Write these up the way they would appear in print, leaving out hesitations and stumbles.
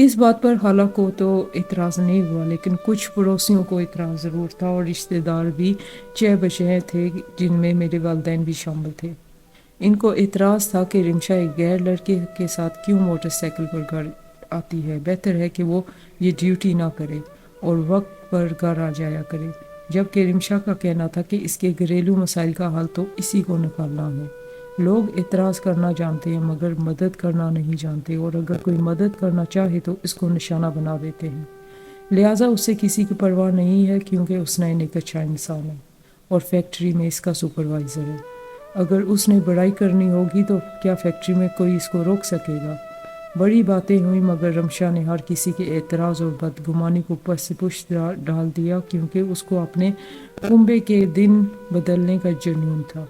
اس بات پر خالہ کو تو اعتراض نہیں ہوا، لیکن کچھ پڑوسیوں کو اعتراض ضرور تھا، اور رشتہ دار بھی چہ بچہ تھے جن میں میرے والدین بھی شامل تھے۔ ان کو اعتراض تھا کہ رمشا ایک غیر لڑکے کے ساتھ کیوں موٹر سائیکل پر گھر آتی ہے، بہتر ہے کہ وہ یہ ڈیوٹی نہ کرے اور وقت پر گھر آ جایا کرے، جبکہ رمشا کا کہنا تھا کہ اس کے گھریلو مسائل کا حل تو اسی کو نکالنا ہے۔ لوگ اعتراض کرنا جانتے ہیں مگر مدد کرنا نہیں جانتے، اور اگر کوئی مدد کرنا چاہے تو اس کو نشانہ بنا دیتے ہیں، لہٰذا اس سے کسی کی پرواہ نہیں ہے، کیونکہ حسنین ایک اچھا انسان ہے اور فیکٹری میں اس کا سپروائزر ہے۔ اگر اس نے بڑائی کرنی ہوگی تو کیا فیکٹری میں کوئی اس کو روک سکے گا؟ بڑی باتیں ہوئیں، مگر رمشا نے ہر کسی کے اعتراض اور بدگمانی کو پس پشت ڈال دیا، کیونکہ اس کو اپنے کنبے کے دن بدلنے کا جنون تھا۔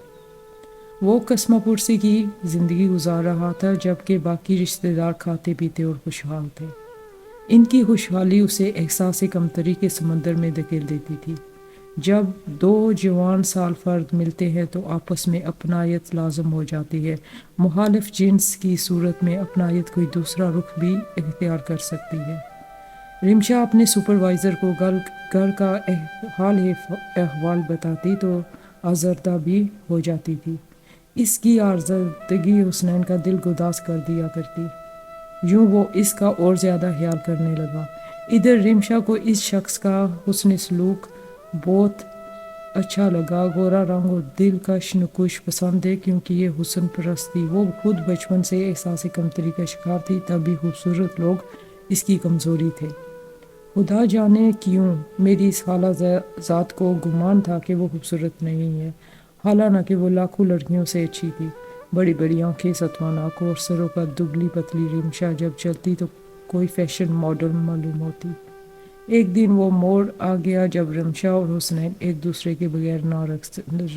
وہ قسمہ پرسی کی زندگی گزار رہا تھا، جبکہ باقی رشتہ دار کھاتے پیتے اور خوشحال تھے۔ ان کی خوشحالی اسے احساس کمتری کے سمندر میں دھکیل دیتی تھی۔ جب دو جوان سال فرد ملتے ہیں تو آپس میں اپنائیت لازم ہو جاتی ہے۔ مخالف جنس کی صورت میں اپنائیت کوئی دوسرا رخ بھی اختیار کر سکتی ہے۔ رمشا اپنے سپروائزر کو گھر کا حال احوال بتاتی تو آزردہ بھی ہو جاتی تھی۔ اس کی آزردگی حسنین کا دل گداز کر دیا کرتی، یوں وہ اس کا اور زیادہ خیال کرنے لگا۔ ادھر رمشا کو اس شخص کا حسن سلوک بہت اچھا لگا۔ گورا رنگ اور دلکش نقوش پسند ہے، کیونکہ یہ حسن پرست تھی۔ وہ خود بچپن سے احساس کمتری کا شکار تھی، تب بھی خوبصورت لوگ اس کی کمزوری تھے۔ خدا جانے کیوں میری اس خالہ ذات کو گمان تھا کہ وہ خوبصورت نہیں ہے، حالانکہ وہ لاکھوں لڑکیوں سے اچھی تھی۔ بڑی بڑی آنکھیں، ستوان آنکھوں اور سروں کا دبلی پتلی رمشا جب چلتی تو کوئی فیشن ماڈل معلوم ہوتی۔ ایک دن وہ موڑ آ گیا جب رمشا اور حسنین ایک دوسرے کے بغیر نہ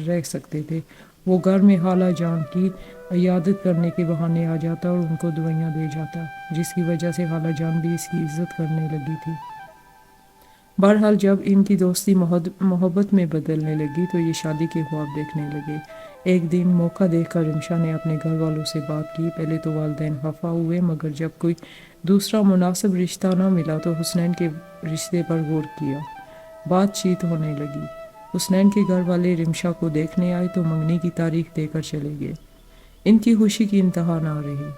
رہ سکتے تھے۔ وہ گھر میں خالہ جان کی عیادت کرنے کے بہانے آ جاتا اور ان کو دوائیاں دے جاتا، جس کی وجہ سے خالہ جان بھی اس کی عزت کرنے لگی تھی۔ بہرحال جب ان کی دوستی محبت میں بدلنے لگی تو یہ شادی کے خواب دیکھنے لگے۔ ایک دن موقع دیکھ کر رمشا نے اپنے گھر والوں سے بات کی۔ پہلے تو والدین خفا ہوئے، مگر جب کوئی دوسرا مناسب رشتہ نہ ملا تو حسنین کے رشتے پر غور کیا۔ بات چیت ہونے لگی۔ حسنین کے گھر والے رمشا کو دیکھنے آئے تو منگنی کی تاریخ دے کر چلے گئے۔ ان کی خوشی کی انتہا نہ رہی،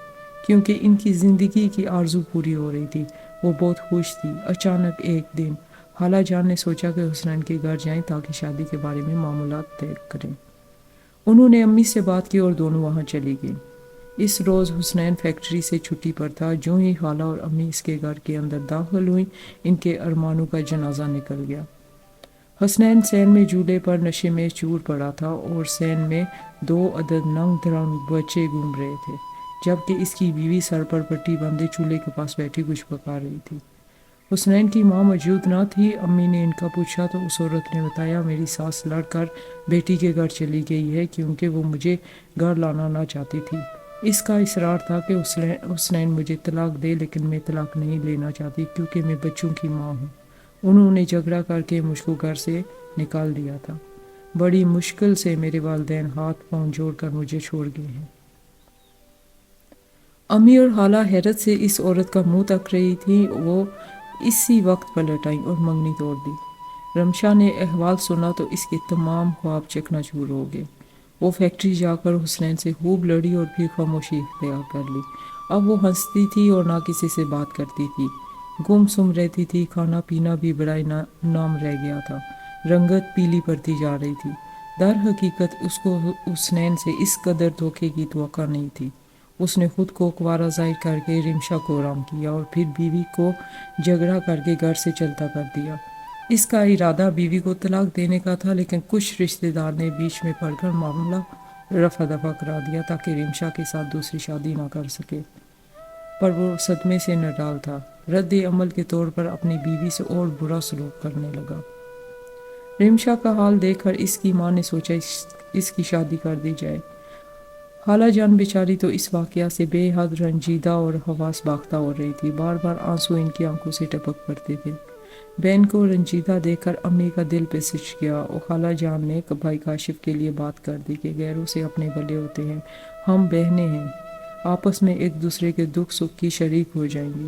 کیونکہ ان کی زندگی کی آرزو پوری ہو رہی تھی۔ وہ بہت خوش تھی۔ اچانک ایک دن خالہ جان نے سوچا کہ حسنین کے گھر جائیں تاکہ شادی کے بارے میں معاملات طے کریں۔ انہوں نے امی سے بات کی اور دونوں وہاں چلی گئیں۔ اس روز حسنین فیکٹری سے چھٹی پر تھا۔ جو ہی خالہ اور امی اس کے گھر کے اندر داخل ہوئیں، ان کے ارمانوں کا جنازہ نکل گیا۔ حسنین سین میں جھولے پر نشے میں چور پڑا تھا اور سین میں 2 عدد ننگ دھڑنگ بچے گھوم رہے تھے، جبکہ اس کی بیوی سر پر پٹی باندھے چولہے کے پاس بیٹھی کچھ پکا رہی تھی۔ حسنین کی ماں موجود نہ تھی۔ امی نے ان کا پوچھا تو اس عورت نے بتایا، میری ساس لڑ کر بیٹی کے گھر چلی گئی ہے، کیونکہ وہ مجھے گھر لانا نہ چاہتی تھی۔ اس کا اصرار تھا کہ حسنین مجھے طلاق دے، لیکن میں طلاق نہیں لینا چاہتی، کیونکہ میں بچوں کی ماں ہوں۔ انہوں نے جھگڑا کر کے مجھ کو گھر سے نکال دیا تھا۔ بڑی مشکل سے میرے والدین ہاتھ پاؤں جوڑ کر مجھے چھوڑ گئے ہیں۔ امی اور خالہ حیرت سے اس عورت کا منہ تک رہی تھی۔ وہ اسی وقت پلٹ آئیں اور منگنی توڑ دی۔ رمشا نے احوال سنا تو اس کے تمام خواب چکنا چور ہو گئے۔ وہ فیکٹری جا کر حسنین سے خوب لڑی اور پھر خاموشی اختیار کر لی۔ اب وہ ہنستی تھی اور نہ کسی سے بات کرتی تھی، گم سم رہتی تھی۔ کھانا پینا بھی بڑا نام رہ گیا تھا۔ رنگت پیلی پڑتی جا رہی تھی۔ در حقیقت اس کو حسنین سے اس قدر دھوکے کی توقع نہیں تھی۔ اس نے خود کو کنوارا ظاہر کر کے رمشا کو آرام کیا اور پھر بیوی کو جھگڑا کر کے گھر سے چلتا کر دیا۔ اس کا ارادہ بیوی کو طلاق دینے کا تھا، لیکن کچھ رشتہ دار نے بیچ میں پڑ کر معاملہ رفع دفع کرا دیا تاکہ رمشا کے ساتھ دوسری شادی نہ کر سکے۔ پر وہ صدمے سے نڈال تھا۔ رد عمل کے طور پر اپنی بیوی سے اور برا سلوک کرنے لگا۔ رمشا کا حال دیکھ کر اس کی ماں نے سوچا اس کی شادی کر دی جائے۔ خالہ جان بیچاری تو اس واقعہ سے بے حد رنجیدہ اور حواس باختہ ہو رہی تھی۔ بار بار آنسو ان کی آنکھوں سے ٹپک پڑتے تھے۔ بہن کو رنجیدہ دیکھ کر امی کا دل پسچ گیا اور خالہ جان نے بھائی کاشف کے لیے بات کر دی کہ غیروں سے اپنے بھلے ہوتے ہیں، ہم بہنیں ہیں، آپس میں ایک دوسرے کے دکھ سکھ کی شریک ہو جائیں گی۔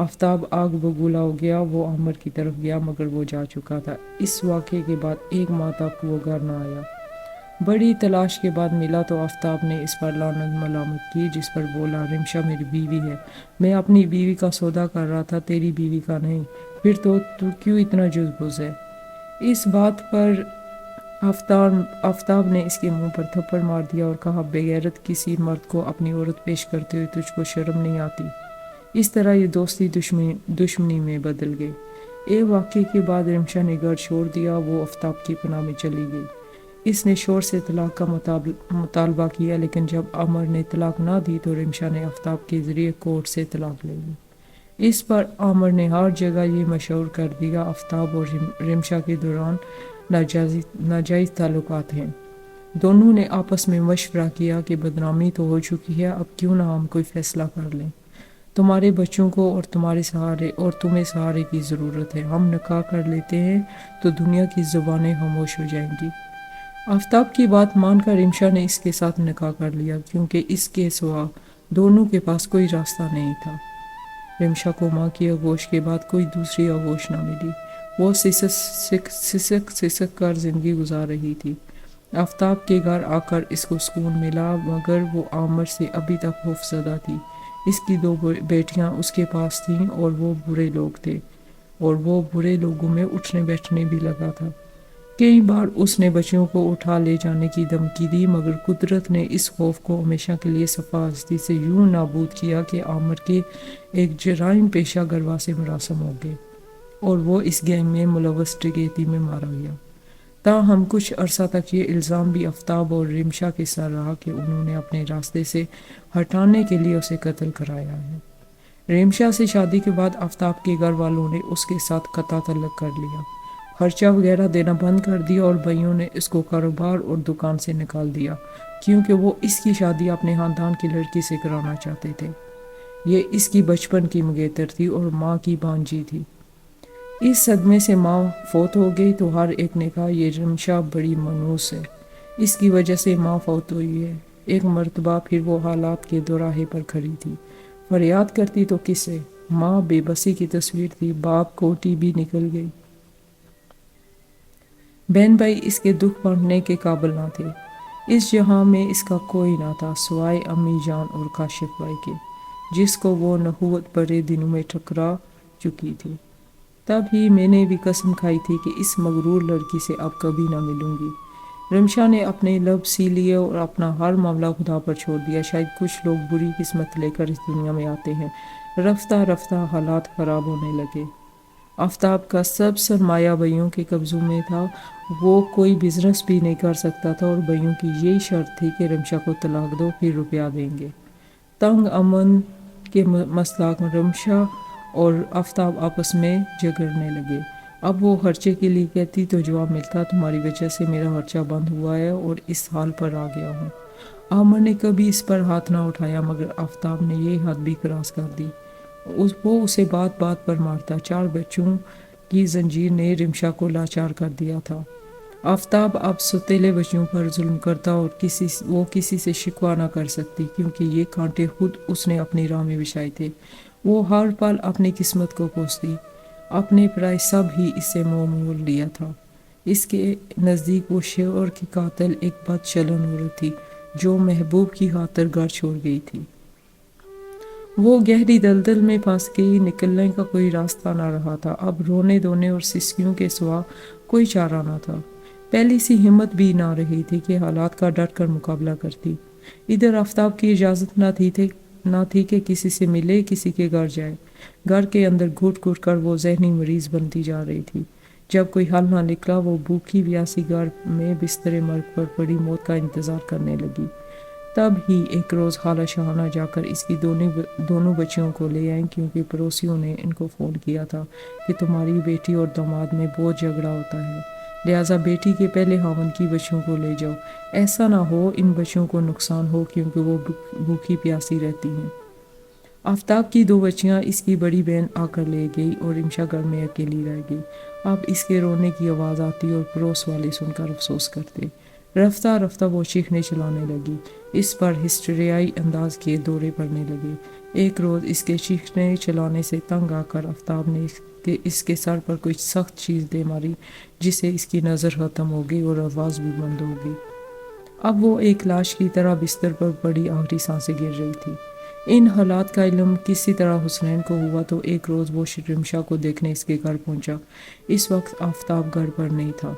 آفتاب آگ بگولا ہو گیا، وہ عامر کی طرف گیا مگر وہ جا چکا تھا۔ اس واقعے کے بعد 1 ماہ تک وہ گھر نہ آیا۔ بڑی تلاش کے بعد ملا تو آفتاب نے اس پر لعنت ملامت کی، جس پر بولا رمشا میری بیوی ہے، میں اپنی بیوی کا سودا کر رہا تھا، تیری بیوی کا نہیں، پھر تو کیوں اتنا جزبز ہے؟ اس بات پر آفتاب نے اس کے منہ پر تھپڑ مار دیا اور کہا بے غیرت، کسی مرد کو اپنی عورت پیش کرتے ہوئے تجھ کو شرم نہیں آتی؟ اس طرح یہ دوستی دشمنی میں بدل گئی۔ ایک واقعے کے بعد رمشا نے گھر چھوڑ دیا، وہ آفتاب کی پناہ میں چلی گئی۔ اس نے شوہر سے طلاق کا مطالبہ کیا، لیکن جب عامر نے طلاق نہ دی تو رمشا نے آفتاب کے ذریعے کورٹ سے طلاق لے لی۔ اس پر عامر نے ہر جگہ یہ مشہور کر دیا آفتاب اور رمشا کے دوران ناجائز تعلقات ہیں۔ دونوں نے آپس میں مشورہ کیا کہ بدنامی تو ہو چکی ہے، اب کیوں نہ ہم کوئی فیصلہ کر لیں، تمہارے بچوں کو اور تمہیں سہارے کی ضرورت ہے، ہم نکاح کر لیتے ہیں تو دنیا کی زبانیں خاموش ہو جائیں گی۔ آفتاب کی بات مان کر رمشا نے اس کے ساتھ نکاح کر لیا، کیونکہ اس کے سوا دونوں کے پاس کوئی راستہ نہیں تھا۔ رمشا کو ماں کی آغوش کے بعد کوئی دوسری آغوش نہ ملی، وہ سسک کر زندگی گزار رہی تھی۔ آفتاب کے گھر آ کر اس کو سکون ملا، مگر وہ عامر سے ابھی تک خوفزدہ تھی۔ اس کی 2 بیٹیاں اس کے پاس تھیں اور وہ برے لوگ تھے، اور وہ برے لوگوں میں اٹھنے بیٹھنے بھی لگا تھا۔ کئی بار اس نے بچیوں کو اٹھا لے جانے کی دھمکی دی، مگر قدرت نے اس خوف کو ہمیشہ کے لیے صفا ہستی سے یوں نابود کیا کہ عامر کے ایک جرائم پیشہ گروا سے مراسم ہو گئے اور وہ اس گینگ میں ملوث ڈکیتی میں مارا گیا۔ تاہم کچھ عرصہ تک یہ الزام بھی آفتاب اور رمشا کے سر رہا کہ انہوں نے اپنے راستے سے ہٹانے کے لیے اسے قتل کرایا ہے۔ رمشا سے شادی کے بعد آفتاب کے گھر والوں نے اس کے ساتھ قطع تعلق کر لیا، خرچہ وغیرہ دینا بند کر دیا اور بھائیوں نے اس کو کاروبار اور دکان سے نکال دیا، کیونکہ وہ اس کی شادی اپنے خاندان کی لڑکی سے کرانا چاہتے تھے۔ یہ اس کی بچپن کی منگیتر تھی اور ماں کی بانجی تھی۔ اس صدمے سے ماں فوت ہو گئی تو ہر ایک نے کہا یہ رمشا بڑی منحوس ہے، اس کی وجہ سے ماں فوت ہوئی ہے۔ ایک مرتبہ پھر وہ حالات کے دوراہے پر کھڑی تھی، فریاد کرتی تو کس سے؟ ماں بے بسی کی تصویر تھی، باپ کو ٹی بی نکل گئی، بہن بھائی اس کے دکھ بانٹنے کے قابل نہ تھے۔ اس جہاں میں اس کا کوئی نہ تھا سوائے امی جان اور کاشف بھائی کے، جس کو وہ نبوت بڑے دنوں میں ٹھکرا چکی تھی۔ تب ہی میں نے بھی قسم کھائی تھی کہ اس مغرور لڑکی سے اب کبھی نہ ملوں گی۔ رمشا نے اپنے لب سی لیے اور اپنا ہر معاملہ خدا پر چھوڑ دیا۔ شاید کچھ لوگ بری قسمت لے کر اس دنیا میں آتے ہیں۔ رفتہ رفتہ حالات خراب ہونے لگے۔ آفتاب کا سب سرمایہ بھائیوں کے قبضوں میں تھا، وہ کوئی بزنس بھی نہیں کر سکتا تھا اور بھائیوں کی یہی شرط تھی کہ رمشا کو طلاق دو پھر روپیہ دیں گے۔ تنگ امن کے مسئلہ رمشا اور آفتاب آپس میں جھگڑنے لگے۔ اب وہ خرچے کے لیے کہتی تو جواب ملتا تمہاری وجہ سے میرا خرچہ بند ہوا ہے اور اس حال پر آ گیا ہوں۔ عامر نے کبھی اس پر ہاتھ نہ اٹھایا، مگر آفتاب نے یہ حد بھی کراس کر دی، وہ اسے بات بات پر مارتا۔ 4 بچوں کی زنجیر نے رمشا کو لاچار کر دیا تھا۔ آفتاب اب ستیلے بچوں پر ظلم کرتا اور وہ کسی سے شکوہ نہ کر سکتی، کیونکہ یہ کانٹے خود اس نے اپنی راہ میں بچھائے تھے۔ وہ ہر پل اپنی قسمت کو کوستی، اپنے پرائے سب ہی اس سے منہ مول لیا تھا۔ اس کے نزدیک وہ شوہر کی قاتل ایک بد چلن عورت تھی جو محبوب کی خاطر گھر چھوڑ گئی تھی۔ وہ گہری دلدل میں پھنس گئی، نکلنے کا کوئی راستہ نہ رہا تھا۔ اب رونے دھونے اور سسکیوں کے سوا کوئی چارہ نہ تھا۔ پہلی سی ہمت بھی نہ رہی تھی کہ حالات کا ڈٹ کر مقابلہ کرتی۔ ادھر آفتاب کی اجازت نہ تھی کہ کسی سے ملے، کسی کے گھر جائے۔ گھر کے اندر گھٹ گھٹ کر وہ ذہنی مریض بنتی جا رہی تھی۔ جب کوئی حل نہ نکلا وہ بھوکی پیاسی گھر میں بستر مرگ پر پڑی موت کا انتظار کرنے لگی۔ تب ہی ایک روز خالہ شاہانہ جا کر اس کی دونوں بچیوں کو لے آئیں، کیونکہ پڑوسیوں نے ان کو فون کیا تھا کہ تمہاری بیٹی اور داماد میں بہت جھگڑا ہوتا ہے، لہٰذا بیٹی کے پہلے خاوند کی بچیوں کو لے جاؤ، ایسا نہ ہو ان بچیوں کو نقصان ہو کیونکہ وہ بھوکی پیاسی رہتی ہیں۔ آفتاب کی 2 بچیاں اس کی بڑی بہن آ کر لے گئی اور رمشا گھر میں اکیلی رہ گئی۔ اب اس کے رونے کی آواز آتی اور پڑوس والے سن کر افسوس کرتے۔ رفتہ رفتہ وہ چیخنے چلانے لگی، اس پر ہسٹریائی انداز کے دورے پڑنے لگے۔ ایک روز اس کے چیخنے چلانے سے تنگ آ کر آفتاب نے اس کے سر پر کوئی سخت چیز دے ماری جس سے اس کی نظر ختم ہو گئی اور آواز بھی بند ہو گئی۔ اب وہ ایک لاش کی طرح بستر پر بڑی آخری سانسیں گر رہی تھی۔ ان حالات کا علم کسی طرح حسنین کو ہوا تو ایک روز وہ رمشا کو دیکھنے اس کے گھر پہنچا۔ اس وقت آفتاب گھر پر نہیں تھا۔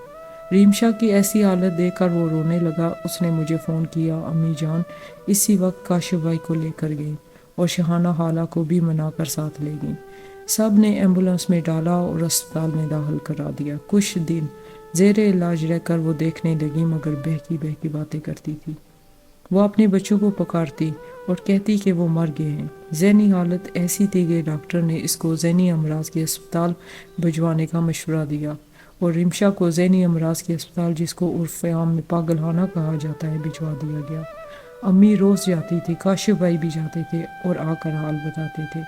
ریمشا کی ایسی حالت دیکھ کر وہ رونے لگا۔ اس نے مجھے فون کیا، امی جان اسی وقت کاشف بھائی کو لے کر گئی اور شہانہ حالہ کو بھی منا کر ساتھ لے گئی۔ سب نے ایمبولینس میں ڈالا اور اسپتال میں داخل کرا دیا۔ کچھ دن زیر علاج رہ کر وہ دیکھنے لگی مگر بہکی بہکی باتیں کرتی تھی۔ وہ اپنے بچوں کو پکارتی اور کہتی کہ وہ مر گئے ہیں۔ ذہنی حالت ایسی تھی کہ ڈاکٹر نے اس کو ذہنی امراض کے اسپتال بھجوانے کا مشورہ دیا اور رمشا کو ذہنی امراض کے اسپتال جس کو عرف عام میں پاگل خانہ کہا جاتا ہے بھجوا دیا گیا۔ امی روز جاتی تھی، کاشف بھائی بھی جاتے تھے اور آ کر حال بتاتے تھے۔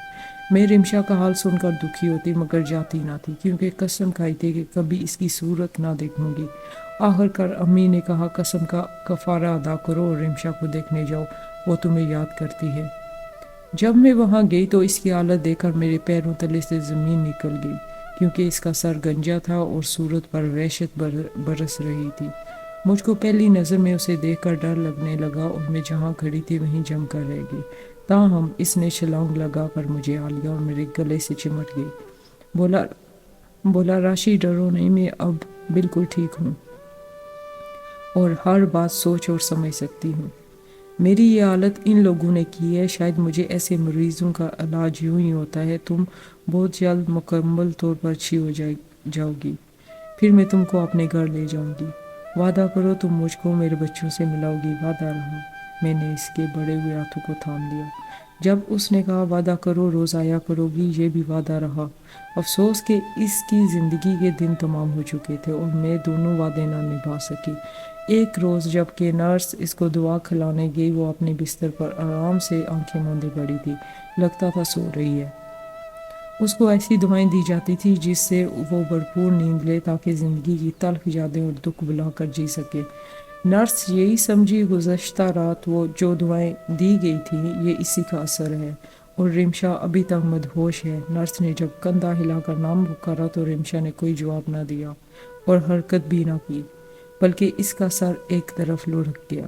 میں رمشا کا حال سن کر دکھی ہوتی مگر جاتی نہ تھی کیونکہ قسم کھائی تھی کہ کبھی اس کی صورت نہ دیکھوں گی۔ آخر کار امی نے کہا قسم کا کفارہ ادا کرو اور رمشا کو دیکھنے جاؤ، وہ تمہیں یاد کرتی ہے۔ جب میں وہاں گئی تو اس کی حالت دیکھ کر میرے پیروں تلے سے زمین نکل گئی کیونکہ اس کا سر گنجا تھا اور صورت پر وحشت برس رہی تھی۔ مجھ کو پہلی نظر میں اسے دیکھ کر ڈر لگنے لگا اور میں جہاں کھڑی تھی وہیں جم کر رہ گئی۔ تاہم اس نے چھلانگ لگا کر مجھے آ لیا اور میرے گلے سے چمٹ گئی۔ بولا راشی ڈرو نہیں، میں اب بالکل ٹھیک ہوں اور ہر بات سوچ اور سمجھ سکتی ہوں۔ میری یہ حالت ان لوگوں نے کی ہے، شاید مجھے ایسے مریضوں کا علاج یوں ہی ہوتا ہے۔ تم بہت جلد مکمل طور پر اچھی ہو جاؤ گی، پھر میں تم کو اپنے گھر لے جاؤں گی۔ وعدہ کرو تم مجھ کو میرے بچوں سے ملاؤ گی۔ وعدہ رہا۔ میں نے اس کے بڑے ہوئے ہاتھوں کو تھام لیا۔ جب اس نے کہا وعدہ کرو روز آیا کرو گی، یہ بھی وعدہ رہا۔ افسوس کہ اس کی زندگی کے دن تمام ہو چکے تھے اور میں دونوں وعدے نہ نبھا سکی۔ ایک روز جب کہ نرس اس کو دوا کھلانے گئی، وہ اپنے بستر پر آرام سے آنکھیں موندے پڑی تھی، لگتا تھا سو رہی ہے۔ اس کو ایسی دعائیں دی جاتی تھی جس سے وہ بھرپور نیند لے تاکہ زندگی کی تلخ یادیں اور دکھ بھلا کر جی سکے۔ نرس یہی سمجھی گزشتہ رات وہ جو دعائیں دی گئی تھیں یہ اسی کا اثر ہے اور رمشا ابھی تک مدہوش ہے۔ نرس نے جب کندھا ہلا کر نام پکارا تو رمشا نے کوئی جواب نہ دیا اور حرکت بھی نہ کی، بلکہ اس کا سر ایک طرف لڑک گیا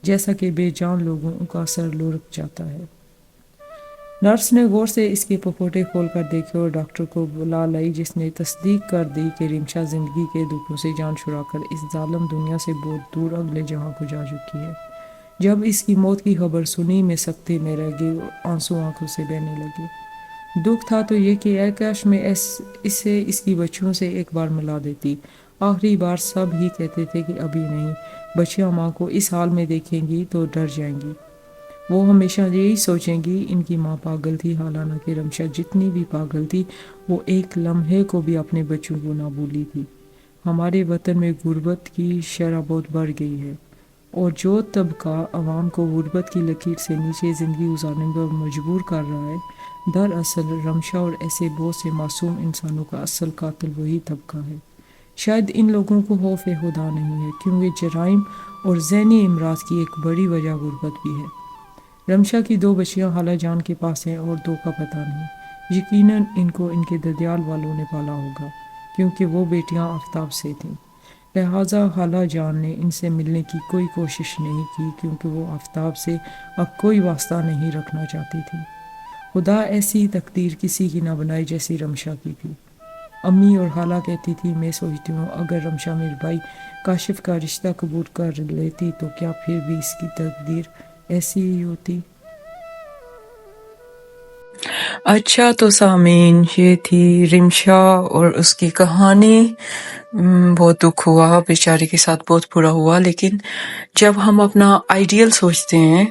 جیسا کہ بے جان لوگوں کا سر لڑک جاتا ہے۔ نرس نے غور سے اس کے پپوٹے کھول کر دیکھے اور ڈاکٹر کو بلا لائی جس نے تصدیق کر دی کہ رمشا زندگی کے دکھوں سے جان چھڑا کر اس ظالم دنیا سے بہت دور اگلے جہاں کو جا چکی ہے۔ جب اس کی موت کی خبر سنی میں سکتے میں رہ گئی اور آنسو آنکھوں سے بہنے لگے۔ دکھ تھا تو یہ کہ اے کاش میں اسے اس کی بچیوں سے ایک بار ملا دیتی۔ آخری بار سب ہی کہتے تھے کہ ابھی نہیں، بچیاں ماں کو اس حال میں دیکھیں گی تو ڈر جائیں گی۔ وہ ہمیشہ یہی سوچیں گی ان کی ماں پاگل تھی، حالانہ کہ رمشا جتنی بھی پاگل تھی وہ ایک لمحے کو بھی اپنے بچوں کو نہ بھولی تھی۔ ہمارے وطن میں غربت کی شرح بہت بڑھ گئی ہے اور جو طبقہ عوام کو غربت کی لکیر سے نیچے زندگی گزارنے پر مجبور کر رہا ہے، دراصل رمشا اور ایسے بہت سے معصوم انسانوں کا اصل قاتل وہی طبقہ ہے۔ شاید ان لوگوں کو خوف خدا نہیں ہے کیونکہ جرائم اور ذہنی امراض کی ایک بڑی وجہ غربت بھی ہے۔ رمشا کی 2 بچیاں خالہ جان کے پاس ہیں اور 2 کا پتہ نہیں۔ یقیناً ان کو ان کے ددیال والوں نے پالا ہوگا کیونکہ وہ بیٹیاں آفتاب سے تھیں، لہٰذا خالہ جان نے ان سے ملنے کی کوئی کوشش نہیں کی کیونکہ وہ آفتاب سے اب کوئی واسطہ نہیں رکھنا چاہتی تھی۔ خدا ایسی تقدیر کسی کی نہ بنائے جیسی رمشا کی تھی۔ امی اور خالہ کہتی تھی میں سوچتی ہوں اگر رمشا میرے بھائی کاشف کا رشتہ قبول کر لیتی تو کیا پھر بھی اس کی تقدیر ایسی ہی ہوتی۔ اچھا تو سامعین، یہ تھی رمشا اور اس کی کہانی۔ بہت دکھ ہوا، بیچاری کے ساتھ بہت برا ہوا، لیکن جب ہم اپنا آئیڈیل سوچتے ہیں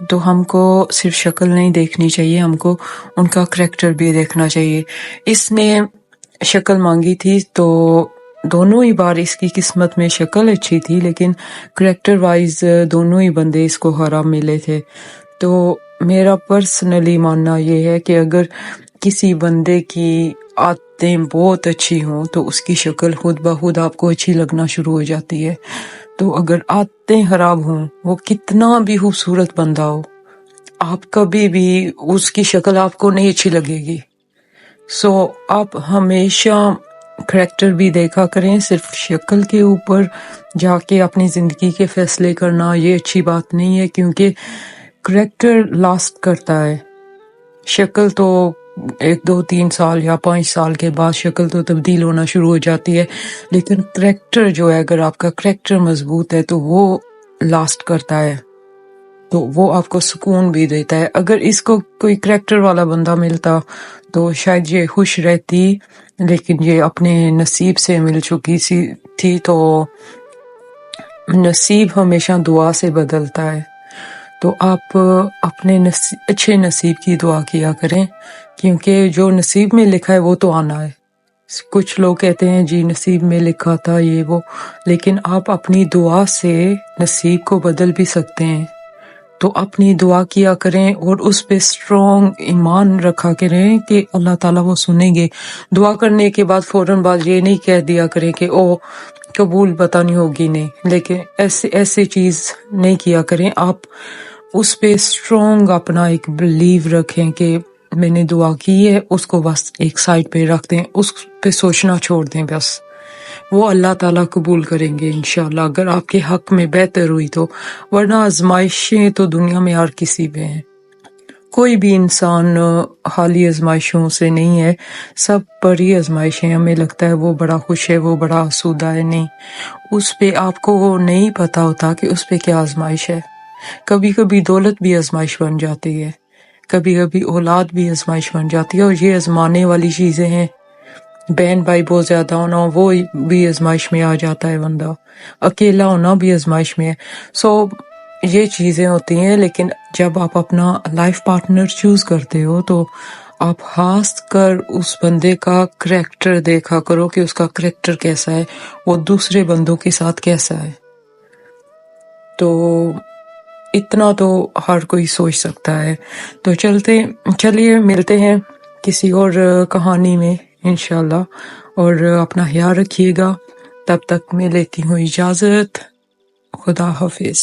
تو ہم کو صرف شکل نہیں دیکھنی چاہیے، ہم کو ان کا کریکٹر بھی دیکھنا چاہیے۔ اس نے شکل مانگی تھی تو دونوں ہی بار اس کی قسمت میں شکل اچھی تھی لیکن کریکٹر وائز دونوں ہی بندے اس کو خراب ملے تھے۔ تو میرا پرسنلی ماننا یہ ہے کہ اگر کسی بندے کی عادتیں بہت اچھی ہوں تو اس کی شکل خود بخود آپ کو اچھی لگنا شروع ہو جاتی ہے۔ تو اگر عادتیں خراب ہوں، وہ کتنا بھی خوبصورت بندہ ہو، آپ کبھی بھی اس کی شکل آپ کو نہیں اچھی لگے گی. سو آپ ہمیشہ کریکٹر بھی دیکھا کریں، صرف شکل کے اوپر جا کے اپنی زندگی کے فیصلے کرنا یہ اچھی بات نہیں ہے، کیونکہ کریکٹر لاسٹ کرتا ہے. شکل تو 1 2 3 سال یا 5 سال کے بعد شکل تو تبدیل ہونا شروع ہو جاتی ہے، لیکن کریکٹر جو ہے، اگر آپ کا کریکٹر مضبوط ہے تو وہ لاسٹ کرتا ہے، تو وہ آپ کو سکون بھی دیتا ہے. اگر اس کو کوئی کریکٹر والا بندہ ملتا تو شاید یہ خوش رہتی، لیکن یہ اپنے نصیب سے مل چکی تھی. تو نصیب ہمیشہ دعا سے بدلتا ہے، تو آپ اپنے اچھے نصیب کی دعا کیا کریں، کیونکہ جو نصیب میں لکھا ہے وہ تو آنا ہے. کچھ لوگ کہتے ہیں جی نصیب میں لکھا تھا یہ وہ، لیکن آپ اپنی دعا سے نصیب کو بدل بھی سکتے ہیں. تو اپنی دعا کیا کریں اور اس پہ اسٹرانگ ایمان رکھا کریں کہ اللہ تعالیٰ وہ سنیں گے. دعا کرنے کے بعد فوراً بعد یہ نہیں کہہ دیا کریں کہ او قبول پتہ نہیں ہوگی نہیں، لیکن ایسے چیز نہیں کیا کریں. آپ اس پہ اسٹرانگ اپنا ایک بلیو رکھیں کہ میں نے دعا کی ہے، اس کو بس ایک سائڈ پہ رکھ دیں، اس پہ سوچنا چھوڑ دیں، بس وہ اللہ تعالیٰ قبول کریں گے انشاءاللہ، اگر آپ کے حق میں بہتر ہوئی تو. ورنہ آزمائشیں تو دنیا میں ہر کسی پہ ہیں، کوئی بھی انسان خالی آزمائشوں سے نہیں ہے، سب پر ہی آزمائشیں. ہمیں لگتا ہے وہ بڑا خوش ہے، وہ بڑا آسودہ ہے، نہیں، اس پہ آپ کو وہ نہیں پتا ہوتا کہ اس پہ کیا آزمائش ہے. کبھی کبھی دولت بھی آزمائش بن جاتی ہے، کبھی کبھی اولاد بھی آزمائش بن جاتی ہے، اور یہ آزمانے والی چیزیں ہیں. بہن بھائی بہت زیادہ ہونا وہ بھی آزمائش میں آ جاتا ہے، بندہ اکیلا ہونا بھی آزمائش میں ہے. سو یہ چیزیں ہوتی ہیں، لیکن جب آپ اپنا لائف پارٹنر چوز کرتے ہو تو آپ خاص کر اس بندے کا کریکٹر دیکھا کرو کہ اس کا کریکٹر کیسا ہے، وہ دوسرے بندوں کے ساتھ کیسا ہے. تو اتنا تو ہر کوئی سوچ سکتا ہے. تو چلیے ملتے ہیں کسی اور کہانی میں انشاءاللہ، اور اپنا خیال رکھیے گا. تب تک میں لیتی ہوں اجازت. خدا حافظ.